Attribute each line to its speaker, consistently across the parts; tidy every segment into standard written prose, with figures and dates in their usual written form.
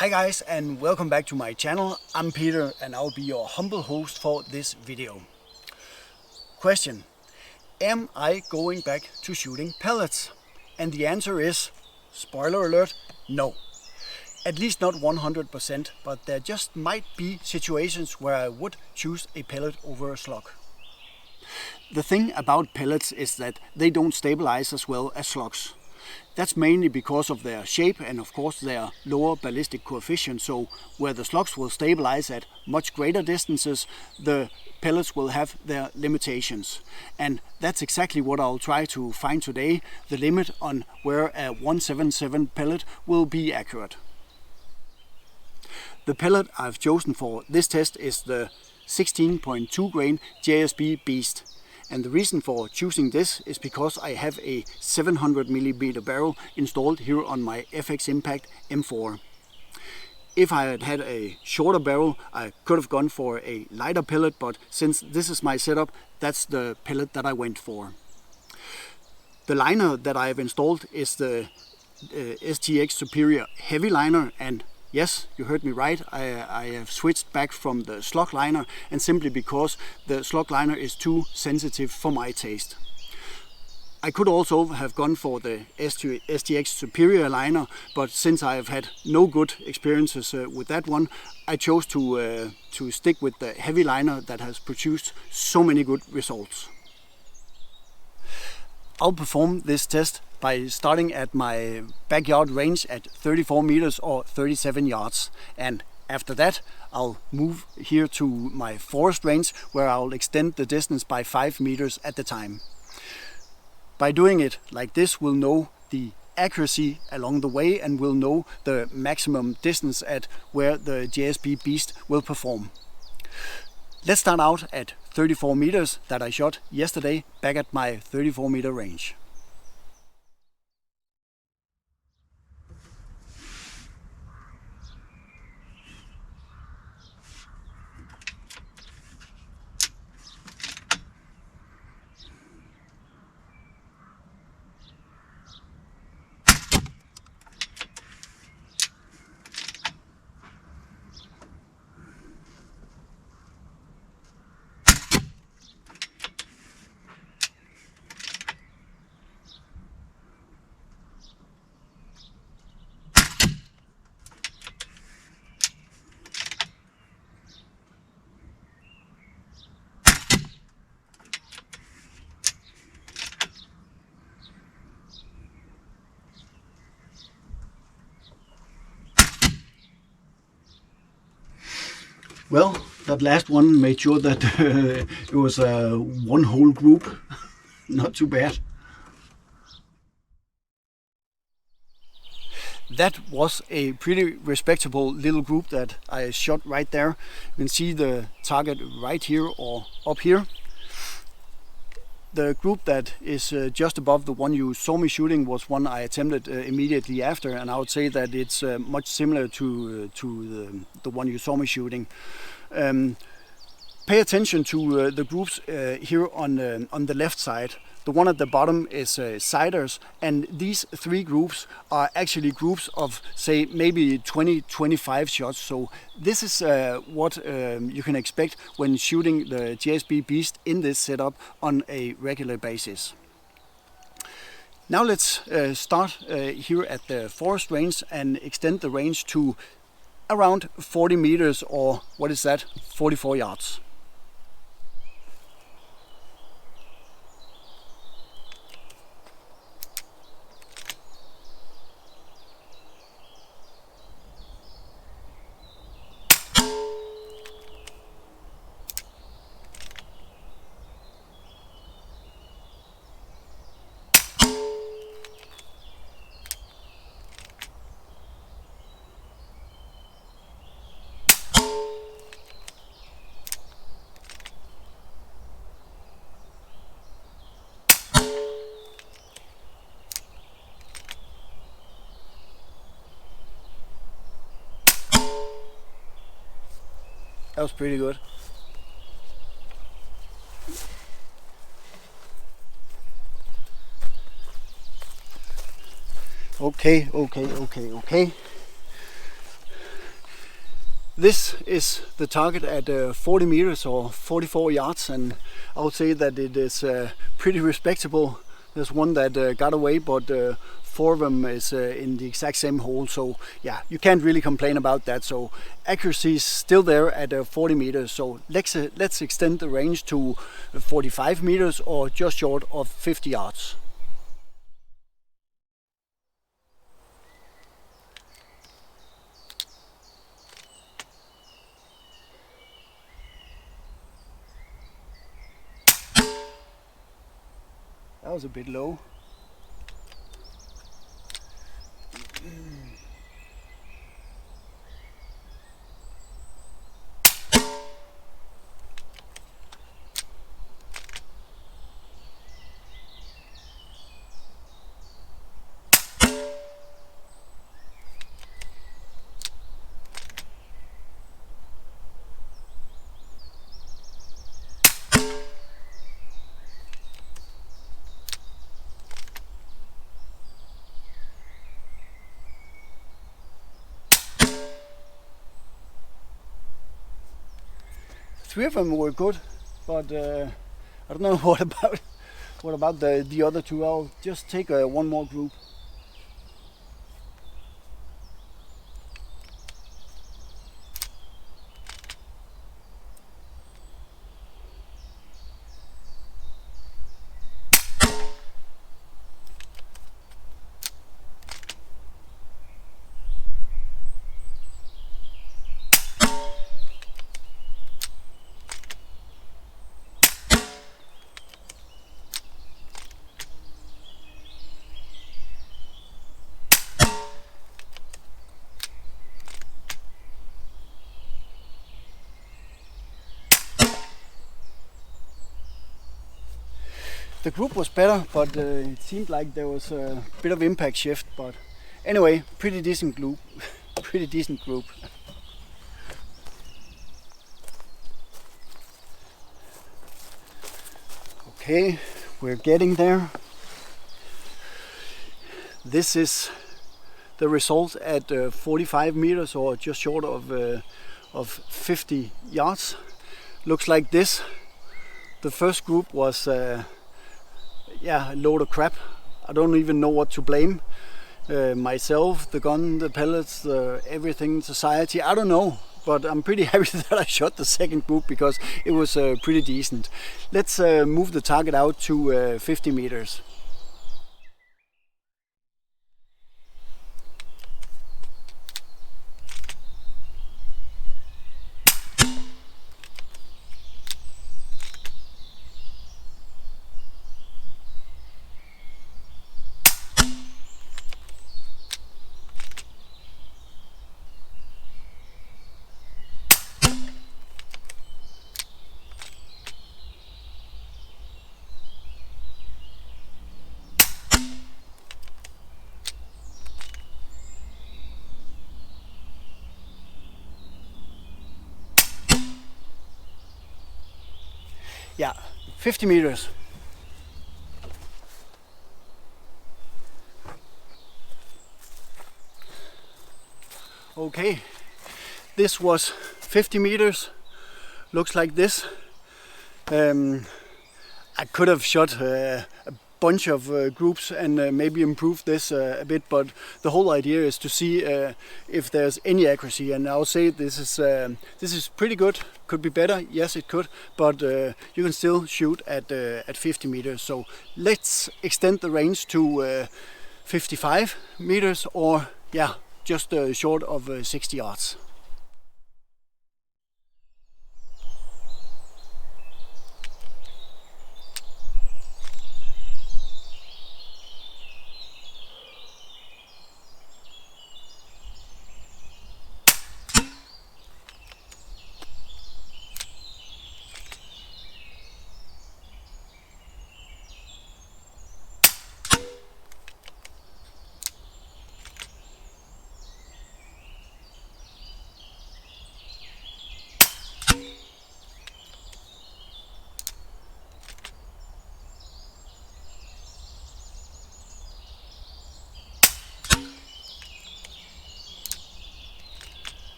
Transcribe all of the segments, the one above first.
Speaker 1: Hi guys, and welcome back to my channel. I'm Peter and I'll be your humble host for this video. Question: am I going back to shooting pellets? And the answer is, spoiler alert, no. At least not 100%, but there just might be situations where I would choose a pellet over a slug. The thing about pellets is that they don't stabilize as well as slugs. That's mainly because of their shape and of course their lower ballistic coefficient, so where the slugs will stabilize at much greater distances, the pellets will have their limitations. And that's exactly what I'll try to find today, the limit on where a 177 pellet will be accurate. The pellet I've chosen for this test is the 16.2 grain JSB Beast. And the reason for choosing this is because I have a 700mm barrel installed here on my FX Impact M4. If I had had a shorter barrel, I could have gone for a lighter pellet, but since this is my setup, that's the pellet that I went for. The liner that I have installed is the STX Superior Heavy Liner, and yes, you heard me right, I have switched back from the slug liner, and simply because the slug liner is too sensitive for my taste. I could also have gone for the STX Superior liner, but since I have had no good experiences with that one, I chose to stick with the heavy liner that has produced so many good results. I'll perform this test by starting at my backyard range at 34 meters or 37 yards. And after that, I'll move here to my forest range where I'll extend the distance by 5 meters at a time. By doing it like this, we'll know the accuracy along the way and we'll know the maximum distance at where the JSB Beast will perform. Let's start out at 34 meters that I shot yesterday back at my 34 meter range. Well, that last one made sure that it was one whole group. Not too bad. That was a pretty respectable little group that I shot right there. You can see the target right here or up here. The group that is just above the one you saw me shooting was one I attempted immediately after, and I would say that it's much similar to the one you saw me shooting. Pay attention to the groups here on the left side. The one at the bottom is siders, and these three groups are actually groups of, say, maybe 20-25 shots. So this is what you can expect when shooting the JSB Beast in this setup on a regular basis. Now let's start here at the forest range and extend the range to around 40 meters, or what is that, 44 yards. That was pretty good. Okay. This is the target at 40 meters or 44 yards, and I would say that it is pretty respectable. There's one that got away, but 4 of them is in the exact same hole, so yeah, you can't really complain about that. So accuracy is still there at 40 meters, so let's extend the range to 45 meters or just short of 50 yards. That was a bit low. Three of them were good, but I don't know what about the other two. I'll just take one more group. The group was better, but it seemed like there was a bit of impact shift. But anyway, pretty decent group. Pretty decent group. Okay, we're getting there. This is the result at 45 meters or just short of 50 yards. Looks like this. The first group was a load of crap. I don't even know what to blame. Myself, the gun, the pellets, everything, society, I don't know. But I'm pretty happy that I shot the second group because it was pretty decent. Let's move the target out to 50 meters. Yeah, 50 meters. Okay, this was 50 meters. Looks like this. I could have shot a bunch of groups and maybe improve this a bit, but the whole idea is to see if there's any accuracy, and I'll say this is pretty good. Could be better, yes it could, but you can still shoot at 50 meters. So let's extend the range to 55 meters or yeah, just short of 60 yards.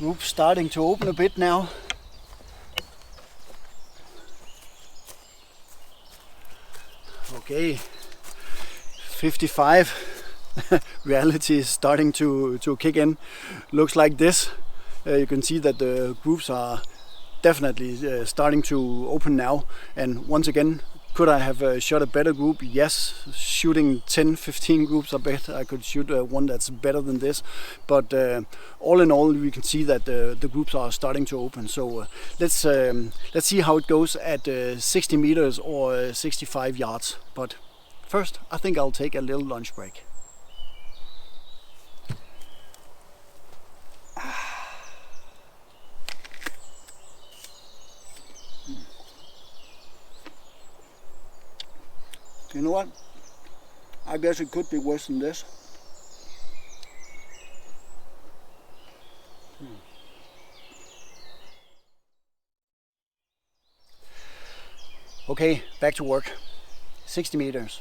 Speaker 1: Group starting to open a bit now. Okay, 55. Reality is starting to kick in. Looks like this. You can see that the groups are definitely starting to open now. And once again, could I have shot a better group? Yes, shooting 10-15 groups, I bet I could shoot one that's better than this. But all in all, we can see that the groups are starting to open. So let's see how it goes at 60 meters or 65 yards. But first, I think I'll take a little lunch break. You know what? I guess it could be worse than this. Okay, back to work. 60 meters.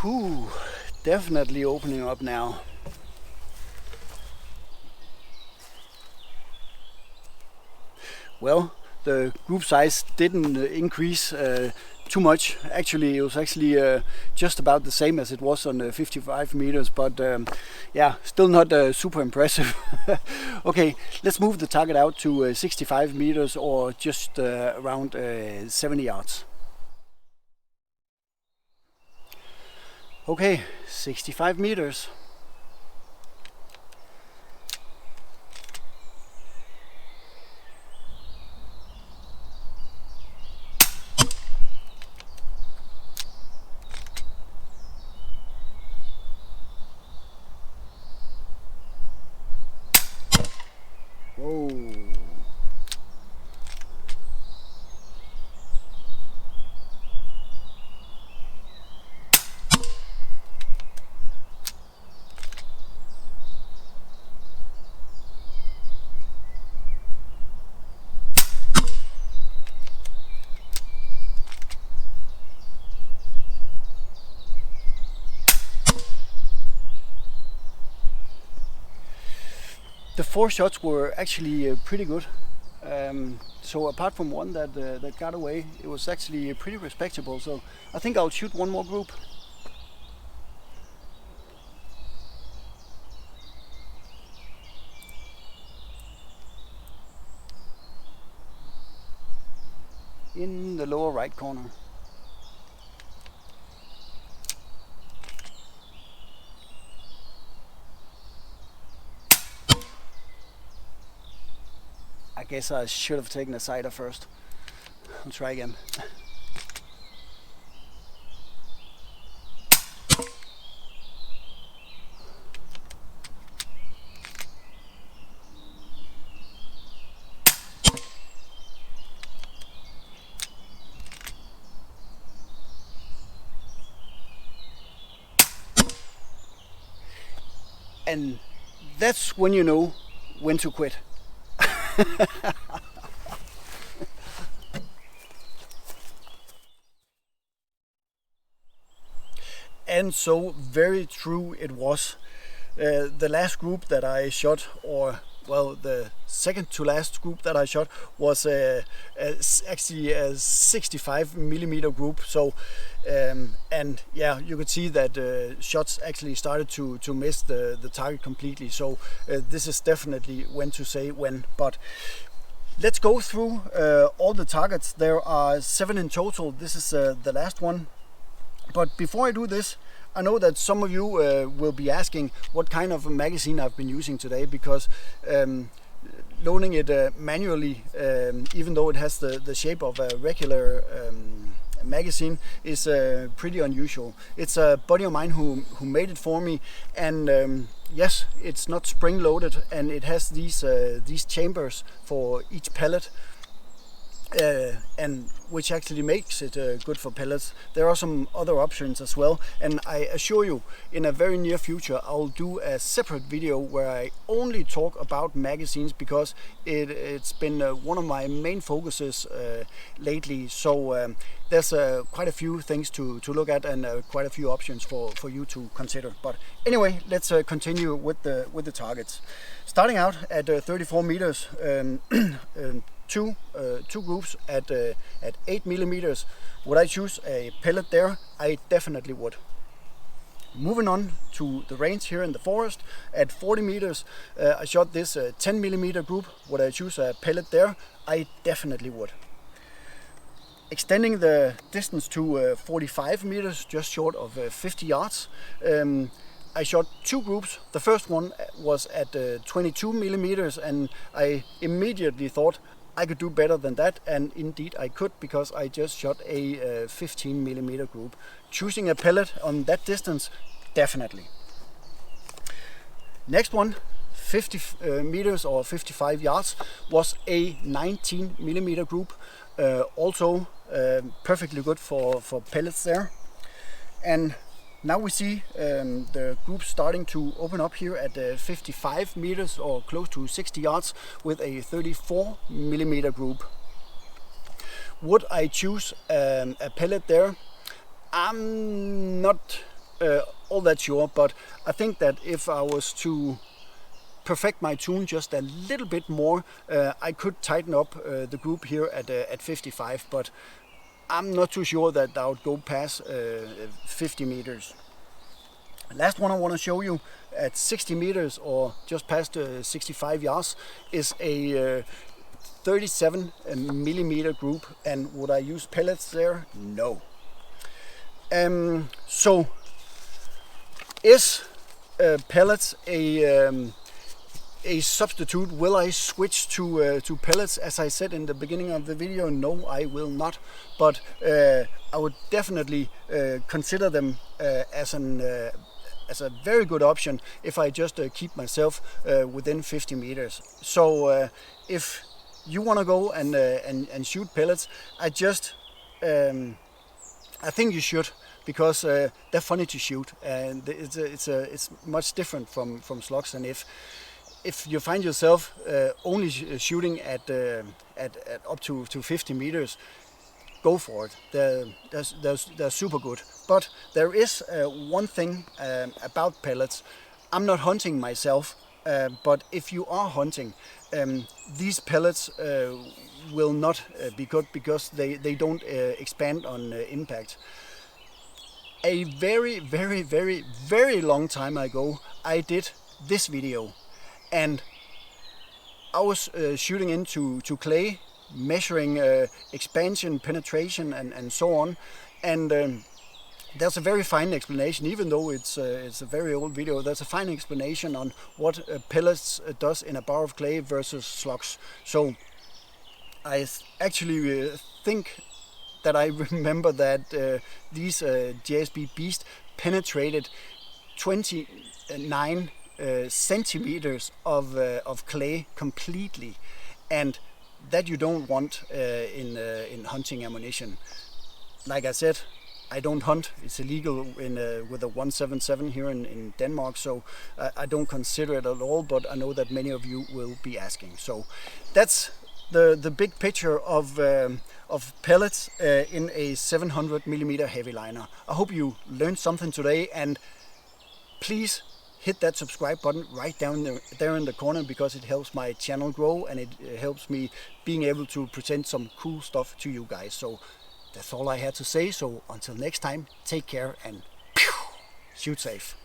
Speaker 1: Whew, definitely opening up now. Well, the group size didn't increase too much. Actually, it was actually just about the same as it was on the 55 meters, but yeah, still not super impressive. Okay, let's move the target out to 65 meters or just around 70 yards. Okay, 65 meters. Whoa. The 4 shots were actually pretty good. So apart from one that got away, it was actually pretty respectable. So I think I'll shoot one more group. In the lower right corner. I guess I should have taken a sighter first. I'll try again. And that's when you know when to quit. And so very true it was. The last group that I shot, or well, the second to last group that I shot was actually a 65 millimeter group. So and yeah, you could see that shots actually started to miss the target completely. So this is definitely when to say when. But let's go through all the targets. There are 7 in total. This is the last one. But before I do this, I know that some of you will be asking what kind of a magazine I've been using today, because loading it manually, even though it has the shape of a regular magazine, is pretty unusual. It's a buddy of mine who made it for me, and yes, it's not spring loaded, and it has these chambers for each pellet. And which actually makes it good for pellets. There are some other options as well, and I assure you, in a very near future I'll do a separate video where I only talk about magazines, because it's been one of my main focuses lately. So there's quite a few things to look at, and quite a few options for you to consider. But anyway, let's continue with the targets. Starting out at 34 meters, two groups at 8 millimeters. Would I choose a pellet there? I definitely would. Moving on to the range here in the forest at 40 meters, I shot this 10 millimeter group. Would I choose a pellet there? I definitely would. Extending the distance to 45 meters, just short of 50 yards. I shot two groups. The first one was at 22 millimeters, and I immediately thought I could do better than that, and indeed I could, because I just shot a 15 millimeter group. Choosing a pellet on that distance, definitely. Next one, 50 meters or 55 yards, was a 19 millimeter group. Also perfectly good for pellets there. And now we see the group starting to open up here at 55 meters or close to 60 yards with a 34 millimeter group. Would I choose a pellet there? I'm not all that sure, but I think that if I was to perfect my tune just a little bit more, I could tighten up the group here at 55, but I'm not too sure that I would go past 50 meters. Last one I want to show you at 60 meters or just past 65 yards is a 37 millimeter group. And would I use pellets there? No. So is pellets a substitute? Will I switch to pellets? As I said in the beginning of the video, no, I will not. But I would definitely consider them as a very good option if I just keep myself within 50 meters. So if you want to go and shoot pellets, I think you should, because they're funny to shoot, and it's much different from slugs. And if you find yourself only shooting at up to 50 meters, go for it. They're super good. But there is one thing about pellets. I'm not hunting myself, but if you are hunting, these pellets will not be good, because they don't expand on impact. A very, very, very, very long time ago, I did this video, and I was shooting into clay, measuring expansion, penetration, and so on. And there's a very fine explanation, even though it's a very old video. There's a fine explanation on what pellets does in a bar of clay versus slugs. So I actually think that I remember that these JSB Beast penetrated 29 centimeters of clay completely, and that you don't want in hunting ammunition. Like I said, I don't hunt. It's illegal with a 177 here in Denmark, so I don't consider it at all. But I know that many of you will be asking. So that's the big picture of pellets in a 700 millimeter heavy liner. I hope you learned something today, and please hit that subscribe button right down there in the corner, because it helps my channel grow, and it helps me being able to present some cool stuff to you guys. So that's all I had to say. So until next time, take care and shoot safe.